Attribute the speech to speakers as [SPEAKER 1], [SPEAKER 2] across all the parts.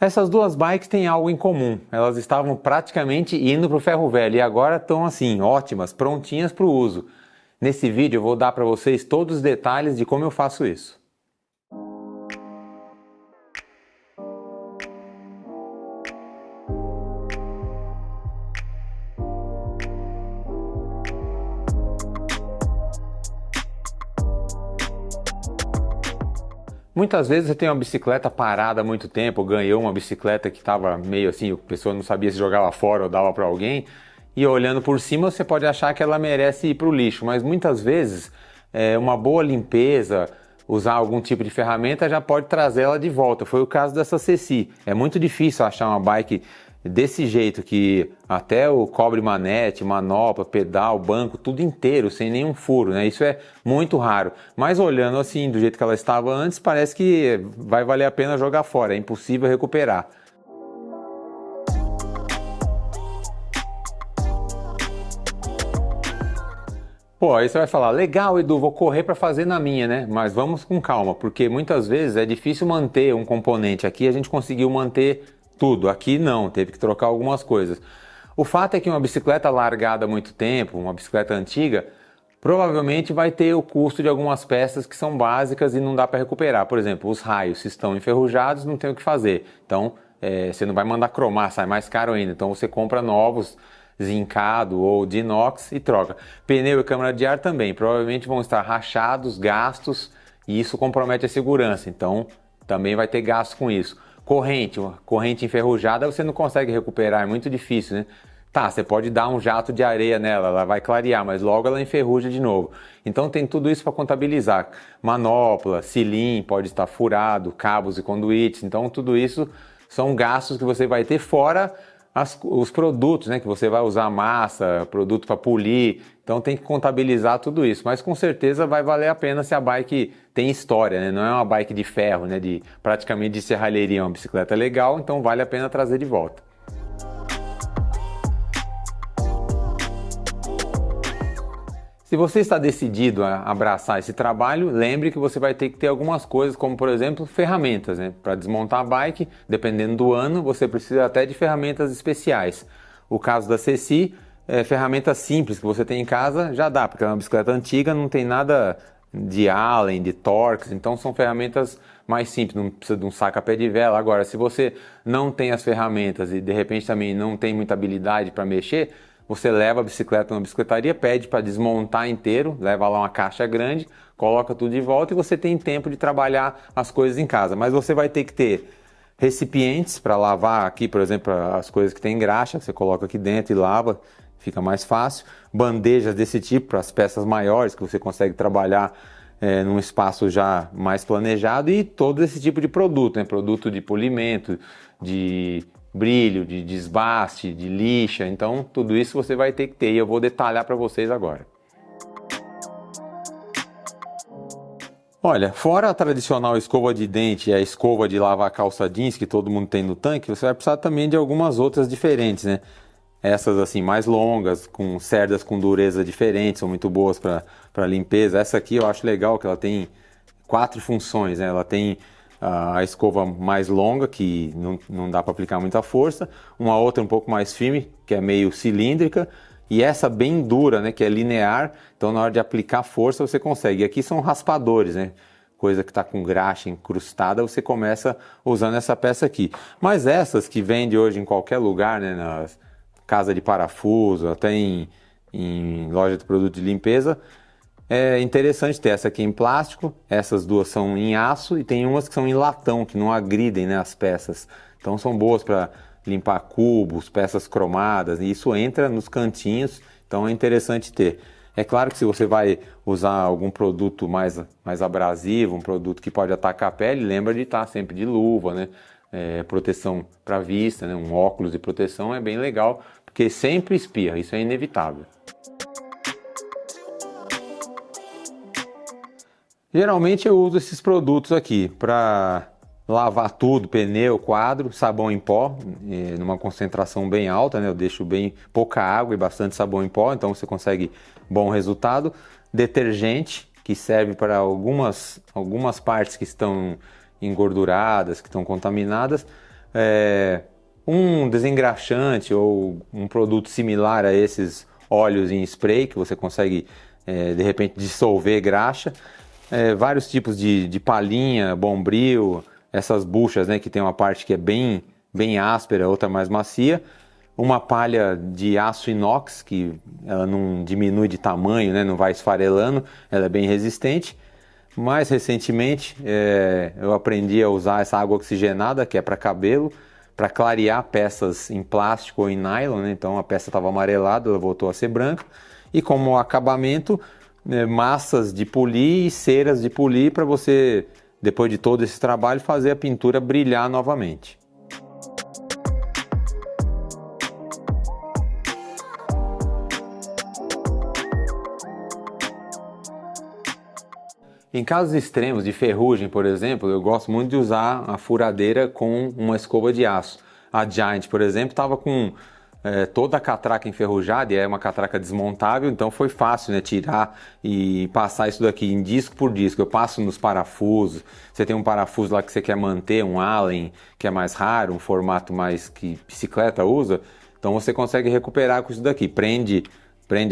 [SPEAKER 1] Essas duas bikes têm algo em comum, elas estavam praticamente indo para o ferro velho e agora estão assim, ótimas, prontinhas para o uso. Nesse vídeo eu vou dar para vocês todos os detalhes de como eu faço isso. Muitas vezes você tem uma bicicleta parada há muito tempo, ganhou uma bicicleta que estava meio assim, a pessoa não sabia se jogava fora ou dava para alguém, e olhando por cima você pode achar que ela merece ir para o lixo, mas muitas vezes uma boa limpeza, usar algum tipo de ferramenta já pode trazer ela de volta. Foi o caso dessa Ceci. É muito difícil achar uma bike desse jeito, que até o cobre manete, manopla, pedal, banco, tudo inteiro, sem nenhum furo, né? Isso é muito raro. Mas olhando assim, do jeito que ela estava antes, parece que vai valer a pena jogar fora, é impossível recuperar. Pô, aí você vai falar, legal, Edu, vou correr para fazer na minha, né? Mas vamos com calma, porque muitas vezes é difícil manter um componente. Aqui a gente conseguiu manter tudo, aqui não, teve que trocar algumas coisas. O fato é que uma bicicleta largada há muito tempo, uma bicicleta antiga, provavelmente vai ter o custo de algumas peças que são básicas e não dá para recuperar. Por exemplo, os raios, se estão enferrujados, não tem o que fazer. Então, você não vai mandar cromar, sai mais caro ainda. Então você compra novos, zincado ou de inox e troca. Pneu e câmara de ar também, provavelmente vão estar rachados, gastos, e isso compromete a segurança. Então, também vai ter gasto com isso. Uma corrente enferrujada você não consegue recuperar, é muito difícil, né? Tá, você pode dar um jato de areia nela, ela vai clarear, mas logo ela enferruja de novo. Então tem tudo isso para contabilizar. Manopla, cilim pode estar furado, cabos e conduítes. Então tudo isso são gastos que você vai ter fora os produtos, né? Que você vai usar massa, produto para polir. Então tem que contabilizar tudo isso. Mas com certeza vai valer a pena se a bike tem história, né? Não é uma bike de ferro, né? Praticamente de serralheria, é uma bicicleta legal, então vale a pena trazer de volta. Se você está decidido a abraçar esse trabalho, lembre que você vai ter que ter algumas coisas, como por exemplo, ferramentas, né? Para desmontar a bike, dependendo do ano, você precisa até de ferramentas especiais. O caso da Ceci, ferramentas simples que você tem em casa já dá, porque é uma bicicleta antiga, não tem nada de Allen, de Torx, então são ferramentas mais simples, não precisa de um saca-pé de vela. Agora, se você não tem as ferramentas e de repente também não tem muita habilidade para mexer, você leva a bicicleta numa bicicletaria, pede para desmontar inteiro, leva lá uma caixa grande, coloca tudo de volta e você tem tempo de trabalhar as coisas em casa. Mas você vai ter que ter recipientes para lavar aqui, por exemplo, as coisas que tem graxa, você coloca aqui dentro e lava, fica mais fácil. Bandejas desse tipo para as peças maiores, que você consegue trabalhar num espaço já mais planejado, e todo esse tipo de produto, né? Produto de polimento, de brilho, de desbaste, de lixa. Então tudo isso você vai ter que ter e eu vou detalhar para vocês agora. Olha, fora a tradicional escova de dente e a escova de lavar calça jeans que todo mundo tem no tanque, você vai precisar também de algumas outras diferentes, né? Essas assim mais longas, com cerdas com dureza diferente, são muito boas para limpeza. Essa aqui eu acho legal que ela tem 4 funções, né? Ela tem a escova mais longa, que não dá para aplicar muita força, uma outra um pouco mais firme, que é meio cilíndrica, e essa bem dura, né, que é linear, então na hora de aplicar força você consegue. E aqui são raspadores, né, coisa que está com graxa incrustada, você começa usando essa peça aqui. Mas essas que vende hoje em qualquer lugar, né, nas casa de parafuso, até em loja de produto de limpeza, é interessante ter essa aqui em plástico, essas duas são em aço e tem umas que são em latão, que não agridem, né, as peças. Então são boas para limpar cubos, peças cromadas, e isso entra nos cantinhos, então é interessante ter. É claro que se você vai usar algum produto mais abrasivo, um produto que pode atacar a pele, lembra de estar sempre de luva, né? Proteção para a vista, né? Um óculos de proteção é bem legal, porque sempre espirra, isso é inevitável. Geralmente eu uso esses produtos aqui para lavar tudo, pneu, quadro, sabão em pó, numa concentração bem alta, né? Eu deixo bem pouca água e bastante sabão em pó, então você consegue bom resultado. Detergente, que serve para algumas partes que estão engorduradas, que estão contaminadas. Um desengraxante ou um produto similar a esses óleos em spray que você consegue de repente dissolver graxa, vários tipos de palhinha, bombril, essas buchas, né, que tem uma parte que é bem áspera, outra mais macia, uma palha de aço inox que ela não diminui de tamanho, né, não vai esfarelando, ela é bem resistente. Mais recentemente eu aprendi a usar essa água oxigenada que é para cabelo, para clarear peças em plástico ou em nylon, né? Então a peça estava amarelada, ela voltou a ser branca. E como acabamento, massas de polir e ceras de polir para você, depois de todo esse trabalho, fazer a pintura brilhar novamente. Em casos extremos de ferrugem, por exemplo, eu gosto muito de usar a furadeira com uma escova de aço. A Giant, por exemplo, estava com toda a catraca enferrujada e é uma catraca desmontável, então foi fácil, né, tirar e passar isso daqui em disco por disco. Eu passo nos parafusos, você tem um parafuso lá que você quer manter, um Allen, que é mais raro, um formato mais que bicicleta usa, então você consegue recuperar com isso daqui. Prende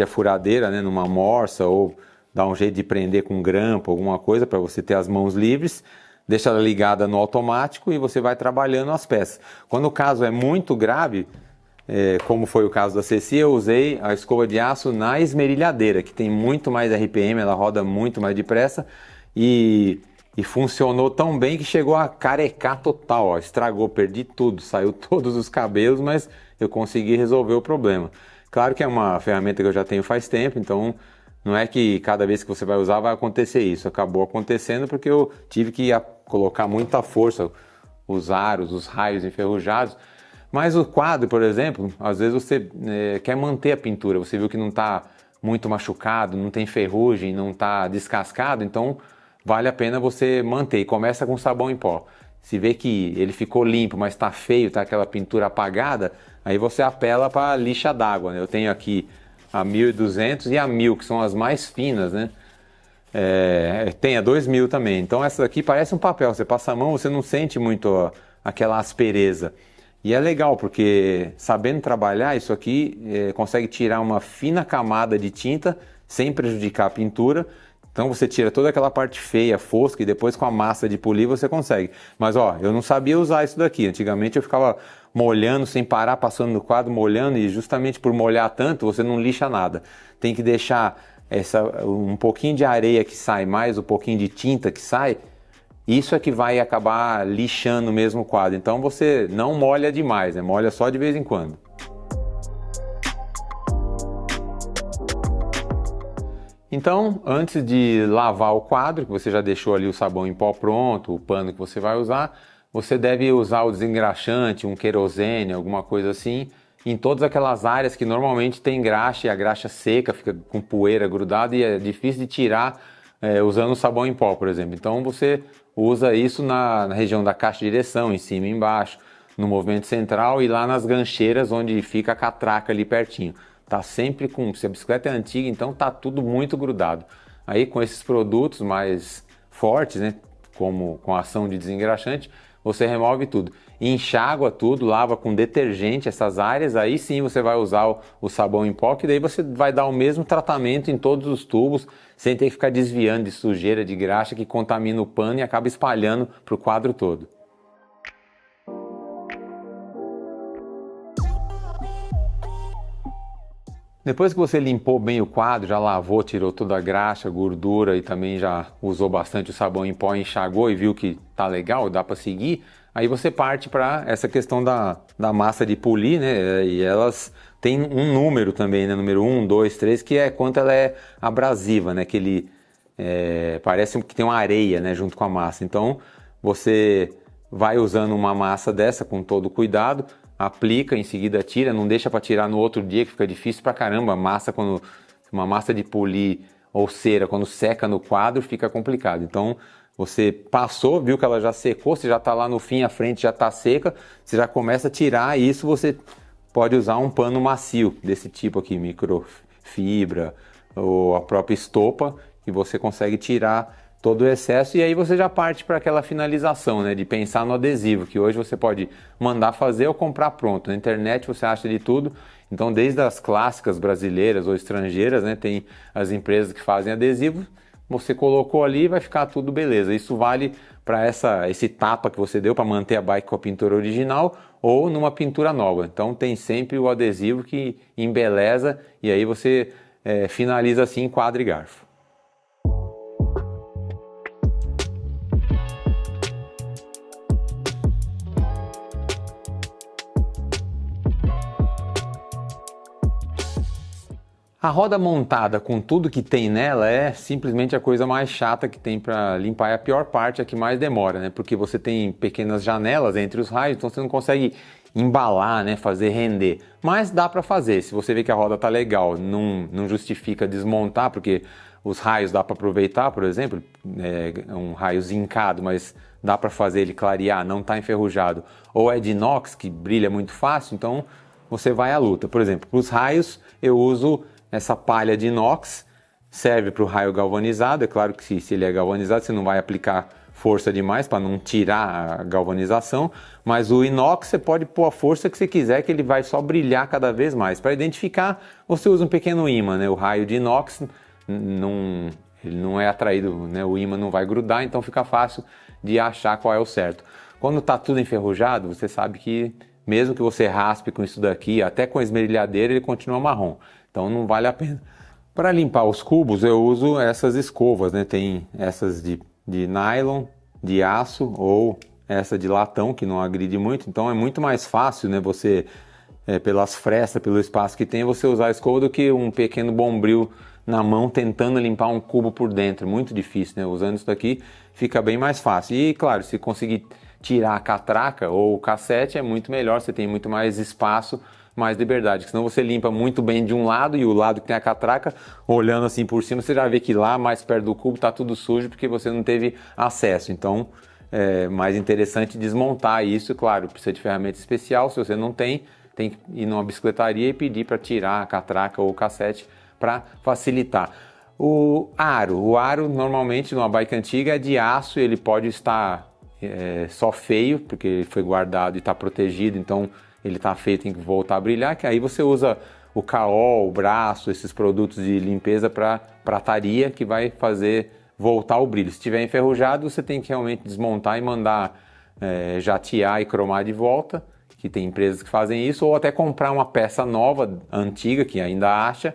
[SPEAKER 1] a furadeira, né, numa morsa ou dá um jeito de prender com grampo, alguma coisa para você ter as mãos livres, deixa ela ligada no automático e você vai trabalhando as peças. Quando o caso é muito grave, como foi o caso da Ceci, eu usei a escova de aço na esmerilhadeira, que tem muito mais RPM, ela roda muito mais depressa e funcionou tão bem que chegou a carecar total, ó, estragou, perdi tudo, saiu todos os cabelos, mas eu consegui resolver o problema. Claro que é uma ferramenta que eu já tenho faz tempo, então não é que cada vez que você vai usar vai acontecer isso. Acabou acontecendo porque eu tive que colocar muita força, os aros, os raios enferrujados. Mas o quadro, por exemplo, às vezes você quer manter a pintura. Você viu que não está muito machucado, não tem ferrugem, não está descascado, então vale a pena você manter. E começa com sabão em pó. Se vê que ele ficou limpo, mas está feio, está aquela pintura apagada, aí você apela para a lixa d'água, né? Eu tenho aqui a 1200 e a 1000, que são as mais finas, né? Tem a 2000 também. Então essa daqui parece um papel. Você passa a mão, você não sente muito aquela aspereza. E é legal, porque sabendo trabalhar, isso aqui consegue tirar uma fina camada de tinta sem prejudicar a pintura. Então você tira toda aquela parte feia, fosca, e depois com a massa de polir você consegue. Mas ó, eu não sabia usar isso daqui. Antigamente eu ficava molhando sem parar, passando no quadro, molhando, e justamente por molhar tanto você não lixa nada. Tem que deixar um pouquinho de areia que sai, mais um pouquinho de tinta que sai, isso é que vai acabar lixando mesmo o quadro. Então você não molha demais, né? Molha só de vez em quando. Então, antes de lavar o quadro, que você já deixou ali o sabão em pó pronto, o pano que você vai usar, você deve usar o desengraxante, um querosene, alguma coisa assim, em todas aquelas áreas que normalmente tem graxa e a graxa seca, fica com poeira grudada e é difícil de tirar usando o sabão em pó, por exemplo. Então você usa isso na região da caixa de direção, em cima e embaixo, no movimento central e lá nas gancheiras onde fica a catraca ali pertinho. Tá sempre se a bicicleta é antiga, então tá tudo muito grudado. Aí com esses produtos mais fortes, né, como com a ação de desengraxante, você remove tudo. Enxágua tudo, lava com detergente essas áreas, aí sim você vai usar o sabão em pó, que daí você vai dar o mesmo tratamento em todos os tubos, sem ter que ficar desviando de sujeira, de graxa que contamina o pano e acaba espalhando para o quadro todo. Depois que você limpou bem o quadro, já lavou, tirou toda a graxa, gordura e também já usou bastante o sabão em pó, enxagou e viu que tá legal, dá para seguir, aí você parte para essa questão da massa de polir, né? E elas têm um número também, né? Número 1, 2, 3, que é quanto ela é abrasiva, né? Que ele parece que tem uma areia, né? Junto com a massa. Então você vai usando uma massa dessa com todo cuidado, aplica, em seguida tira, não deixa para tirar no outro dia que fica difícil pra caramba. Uma massa de polir ou cera, quando seca no quadro, fica complicado. Então você passou, viu que ela já secou, você já está lá no fim, a frente já está seca, você já começa a tirar isso, você pode usar um pano macio desse tipo aqui, microfibra ou a própria estopa, que você consegue tirar todo o excesso, e aí você já parte para aquela finalização, né, de pensar no adesivo, que hoje você pode mandar fazer ou comprar pronto. Na internet você acha de tudo, então desde as clássicas brasileiras ou estrangeiras, né, tem as empresas que fazem adesivo, você colocou ali e vai ficar tudo beleza. Isso vale para esse tapa que você deu para manter a bike com a pintura original ou numa pintura nova. Então tem sempre o adesivo que embeleza e aí você finaliza assim, enquadra e garfo. A roda montada com tudo que tem nela é simplesmente a coisa mais chata que tem para limpar, é a pior parte, a que mais demora, né? Porque você tem pequenas janelas entre os raios, então você não consegue embalar, né? Fazer render. Mas dá para fazer, se você vê que a roda tá legal, não justifica desmontar, porque os raios dá para aproveitar, por exemplo, é um raio zincado, mas dá para fazer ele clarear, não tá enferrujado. Ou é de inox, que brilha muito fácil, então você vai à luta. Por exemplo, para os raios eu uso essa palha de inox, serve para o raio galvanizado. É claro que se ele é galvanizado, você não vai aplicar força demais para não tirar a galvanização, mas o inox você pode pôr a força que você quiser, que ele vai só brilhar cada vez mais. Para identificar, você usa um pequeno ímã, né? O raio de inox ele não é atraído, né? O ímã não vai grudar, então fica fácil de achar qual é o certo. Quando está tudo enferrujado, você sabe que mesmo que você raspe com isso daqui, até com a esmerilhadeira, ele continua marrom. Então não vale a pena. Para limpar os cubos eu uso essas escovas, né? Tem essas de nylon, de aço ou essa de latão que não agride muito. Então é muito mais fácil, né? Você, pelas frestas, pelo espaço que tem, você usar a escova do que um pequeno bombril na mão tentando limpar um cubo por dentro. Muito difícil, né? Usando isso daqui fica bem mais fácil. E claro, se conseguir tirar a catraca ou o cassete é muito melhor, você tem muito mais espaço, mais liberdade, senão você limpa muito bem de um lado e o lado que tem a catraca, olhando assim por cima, você já vê que lá mais perto do cubo está tudo sujo porque você não teve acesso. Então é mais interessante desmontar isso. Claro, precisa de ferramenta especial, se você não tem que ir numa bicicletaria e pedir para tirar a catraca ou o cassete para facilitar. O aro normalmente numa bike antiga é de aço, ele pode estar só feio, porque ele foi guardado e está protegido, então ele está feio, tem que voltar a brilhar, que aí você usa o caol, o braço, esses produtos de limpeza para prataria, que vai fazer voltar o brilho. Se estiver enferrujado, você tem que realmente desmontar e mandar jatear e cromar de volta, que tem empresas que fazem isso, ou até comprar uma peça nova, antiga, que ainda acha,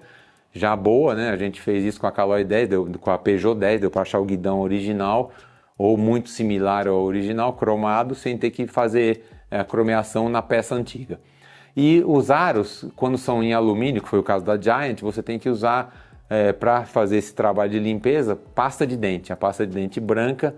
[SPEAKER 1] já boa, né? A gente fez isso com a Caloi 10, com a Peugeot 10, deu para achar o guidão original, ou muito similar ao original, cromado, sem ter que fazer a cromeação na peça antiga. E os aros, quando são em alumínio, que foi o caso da Giant, você tem que usar, para fazer esse trabalho de limpeza, pasta de dente. A pasta de dente branca,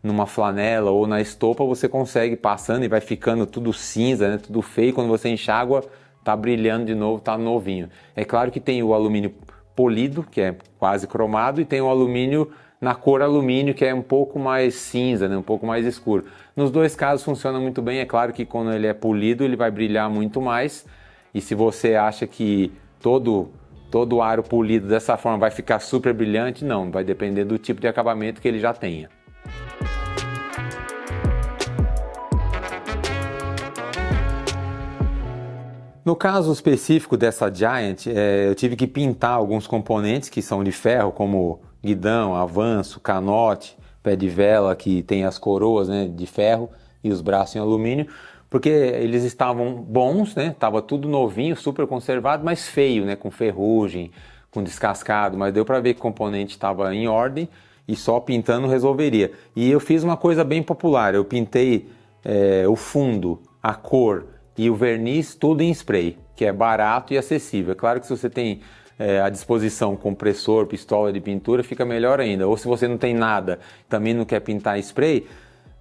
[SPEAKER 1] numa flanela ou na estopa, você consegue passando e vai ficando tudo cinza, né, tudo feio. Quando você enxágua, tá brilhando de novo, tá novinho. É claro que tem o alumínio polido, que é quase cromado, e tem o alumínio na cor alumínio, que é um pouco mais cinza, né? Um pouco mais escuro. Nos dois casos funciona muito bem. É claro que quando ele é polido, ele vai brilhar muito mais. E se você acha que todo aro polido dessa forma vai ficar super brilhante, não. Vai depender do tipo de acabamento que ele já tenha. No caso específico dessa Giant, eu tive que pintar alguns componentes que são de ferro, como guidão, avanço, canote, pé de vela, que tem as coroas, né, de ferro e os braços em alumínio, porque eles estavam bons, né, tava tudo novinho, super conservado, mas feio, né, com ferrugem, com descascado, mas deu para ver que o componente estava em ordem e só pintando resolveria. E eu fiz uma coisa bem popular, eu pintei o fundo, a cor e o verniz tudo em spray, que é barato e acessível. É claro que se você tem à disposição compressor, pistola de pintura, fica melhor ainda. Ou se você não tem nada, também não quer pintar em spray,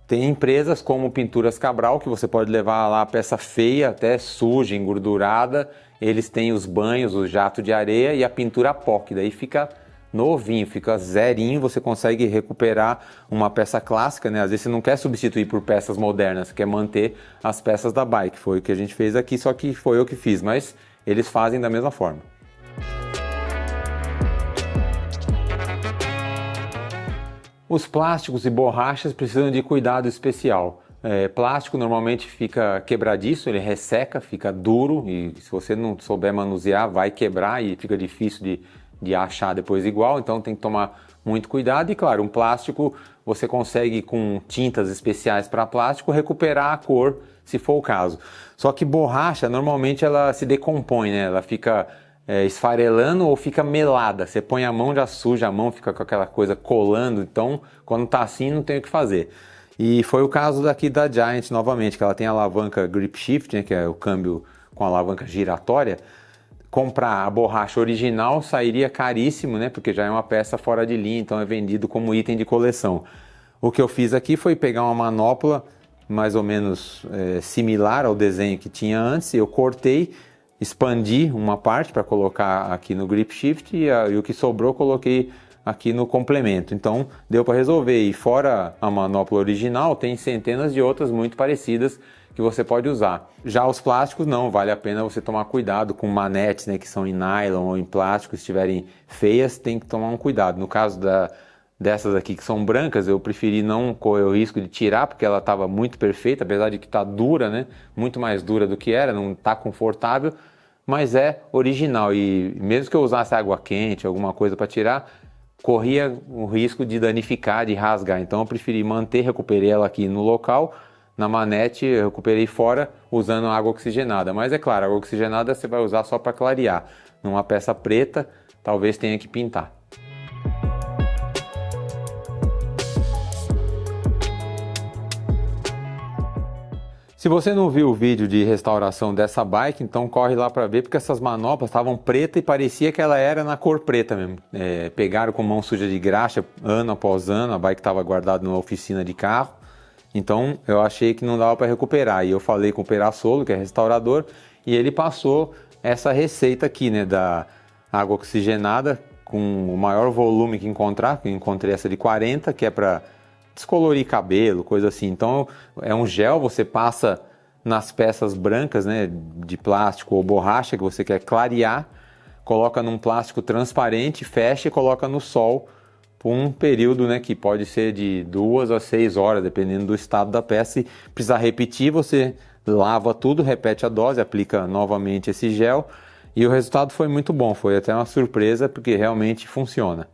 [SPEAKER 1] tem empresas como Pinturas Cabral, que você pode levar lá a peça feia, até suja, engordurada. Eles têm os banhos, o jato de areia e a pintura pó, que daí fica novinho, fica zerinho, você consegue recuperar uma peça clássica, né? Às vezes você não quer substituir por peças modernas, você quer manter as peças da bike. Foi o que a gente fez aqui, só que foi eu que fiz, mas eles fazem da mesma forma. Os plásticos e borrachas precisam de cuidado especial. Plástico normalmente fica quebradiço, ele resseca, fica duro e se você não souber manusear vai quebrar e fica difícil de achar depois igual, então tem que tomar muito cuidado. E claro, um plástico você consegue com tintas especiais para plástico recuperar a cor se for o caso. Só que borracha normalmente ela se decompõe, né? Ela fica esfarelando ou fica melada. Você põe a mão, já suja a mão, fica com aquela coisa colando. Então, quando tá assim, não tem o que fazer. E foi o caso daqui da Giant novamente, que ela tem a alavanca Grip Shift, né, que é o câmbio com alavanca giratória. Comprar a borracha original sairia caríssimo, né, porque já é uma peça fora de linha, então é vendido como item de coleção. O que eu fiz aqui foi pegar uma manopla mais ou menos similar ao desenho que tinha antes, eu cortei, expandi uma parte para colocar aqui no Grip Shift e o que sobrou eu coloquei aqui no complemento. Então deu para resolver. E fora a manopla original, tem centenas de outras muito parecidas que você pode usar. Já os plásticos não, vale a pena você tomar cuidado com manetes, né, que são em nylon ou em plástico, se estiverem feias, tem que tomar um cuidado. No caso dessas aqui que são brancas, eu preferi não correr o risco de tirar, porque ela estava muito perfeita, apesar de que está dura, né, muito mais dura do que era, não está confortável, mas é original. E mesmo que eu usasse água quente, alguma coisa para tirar, corria o risco de danificar, de rasgar. Então eu preferi manter, recuperei ela aqui no local, na manete eu recuperei fora usando água oxigenada. Mas é claro, a água oxigenada você vai usar só para clarear. Numa peça preta, talvez tenha que pintar. Se você não viu o vídeo de restauração dessa bike, então corre lá para ver, porque essas manoplas estavam pretas e parecia que ela era na cor preta mesmo. Pegaram com mão suja de graxa ano após ano, a bike estava guardada numa oficina de carro, então eu achei que não dava para recuperar. E eu falei com o Perassolo, que é restaurador, e ele passou essa receita aqui, né, da água oxigenada com o maior volume que encontrar, que eu encontrei essa de 40, que é para descolorir cabelo, coisa assim. Então é um gel, você passa nas peças brancas, né, de plástico ou borracha que você quer clarear, coloca num plástico transparente, fecha e coloca no sol por um período, né, que pode ser de 2 a 6 horas, dependendo do estado da peça. Se precisar repetir, você lava tudo, repete a dose, aplica novamente esse gel e o resultado foi muito bom, foi até uma surpresa porque realmente funciona.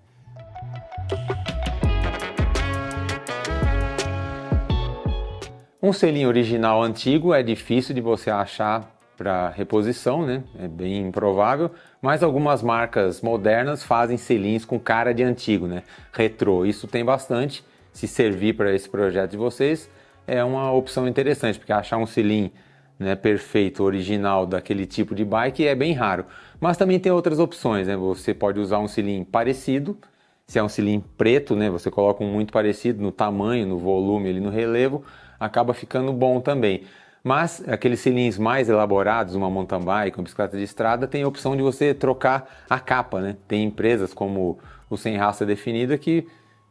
[SPEAKER 1] Um selinho original antigo é difícil de você achar para reposição, né? É bem improvável, mas algumas marcas modernas fazem selinhos com cara de antigo, né? Retrô, isso tem bastante. Se servir para esse projeto de vocês, é uma opção interessante, porque achar um selim, né, perfeito, original daquele tipo de bike é bem raro. Mas também tem outras opções, né? Você pode usar um selim parecido. Se é um selim preto, né, você coloca um muito parecido no tamanho, no volume, ali no relevo, acaba ficando bom também. Mas aqueles cilindros mais elaborados, uma mountain bike, uma bicicleta de estrada, tem a opção de você trocar a capa, né? Tem empresas como o Sem Raça Definida que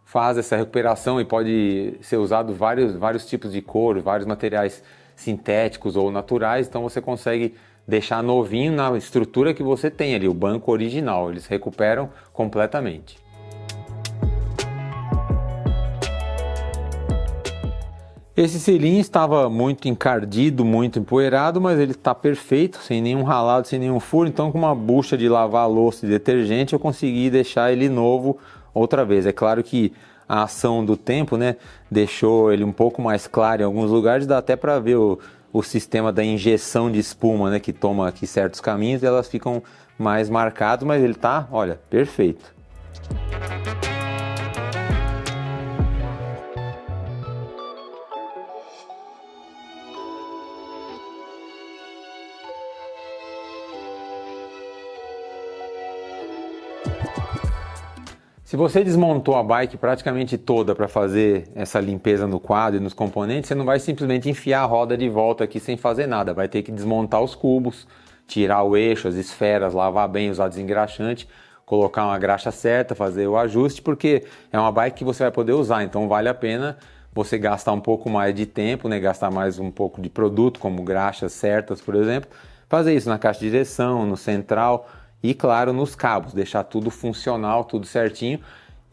[SPEAKER 1] faz essa recuperação e pode ser usado vários tipos de couro, vários materiais sintéticos ou naturais, então você consegue deixar novinho na estrutura que você tem ali, o banco original, eles recuperam completamente. Esse selim estava muito encardido, muito empoeirado, mas ele está perfeito, sem nenhum ralado, sem nenhum furo. Então com uma bucha de lavar louça e detergente eu consegui deixar ele novo outra vez. É claro que a ação do tempo, né, deixou ele um pouco mais claro em alguns lugares, dá até para ver o sistema da injeção de espuma, né, que toma aqui certos caminhos e elas ficam mais marcadas, mas ele está, olha, perfeito. Se você desmontou a bike praticamente toda para fazer essa limpeza no quadro e nos componentes, você não vai simplesmente enfiar a roda de volta aqui sem fazer nada. Vai ter que desmontar os cubos, tirar o eixo, as esferas, lavar bem, usar desengraxante, colocar uma graxa certa, fazer o ajuste, porque é uma bike que você vai poder usar. Então vale a pena você gastar um pouco mais de tempo, né? Gastar mais um pouco de produto, como graxas certas, por exemplo. Fazer isso na caixa de direção, no central, e claro, nos cabos, deixar tudo funcional, tudo certinho.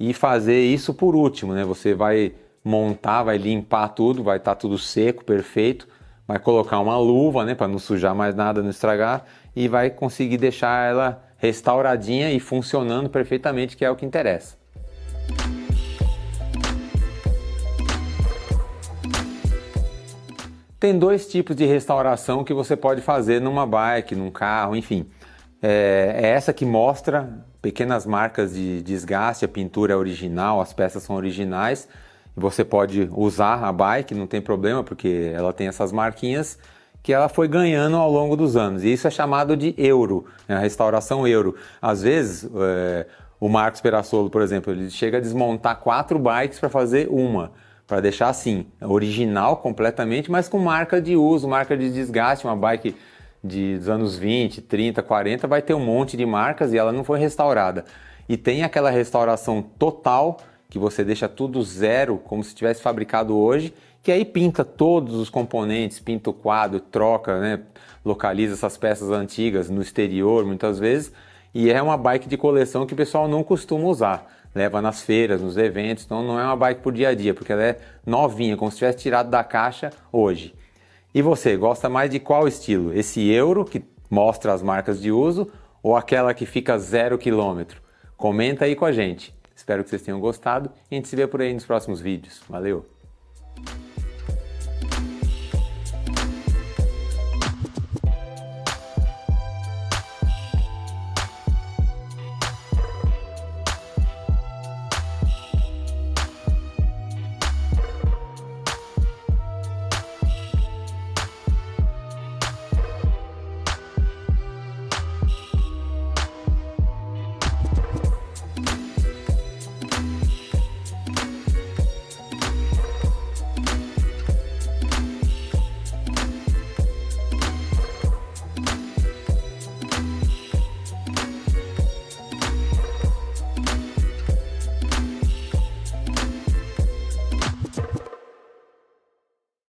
[SPEAKER 1] e fazer isso por último, né? Você vai montar, vai limpar tudo, vai estar tudo seco, perfeito, vai colocar uma luva, né, para não sujar mais nada, não estragar, e vai conseguir deixar ela restauradinha e funcionando perfeitamente, que é o que interessa. Tem dois tipos de restauração que você pode fazer numa bike, num carro, enfim. É essa que mostra pequenas marcas de desgaste, a pintura é original, as peças são originais. Você pode usar a bike, não tem problema, porque ela tem essas marquinhas que ela foi ganhando ao longo dos anos. E isso é chamado de euro, né? A restauração euro. Às vezes, o Marcos Perassolo, por exemplo, ele chega a desmontar 4 bikes para fazer uma, para deixar assim, original completamente, mas com marca de uso, marca de desgaste. Uma bike dos anos 20, 30, 40 vai ter um monte de marcas e ela não foi restaurada. E tem aquela restauração total, que você deixa tudo zero, como se tivesse fabricado hoje, que aí pinta todos os componentes, pinta o quadro, troca, né, localiza essas peças antigas no exterior muitas vezes, e é uma bike de coleção que o pessoal não costuma usar. Leva nas feiras, nos eventos, então não é uma bike por dia a dia, porque ela é novinha, como se tivesse tirado da caixa hoje. E você, gosta mais de qual estilo? Esse euro, que mostra as marcas de uso, ou aquela que fica 0 quilômetro? Comenta aí com a gente. Espero que vocês tenham gostado e a gente se vê por aí nos próximos vídeos. Valeu!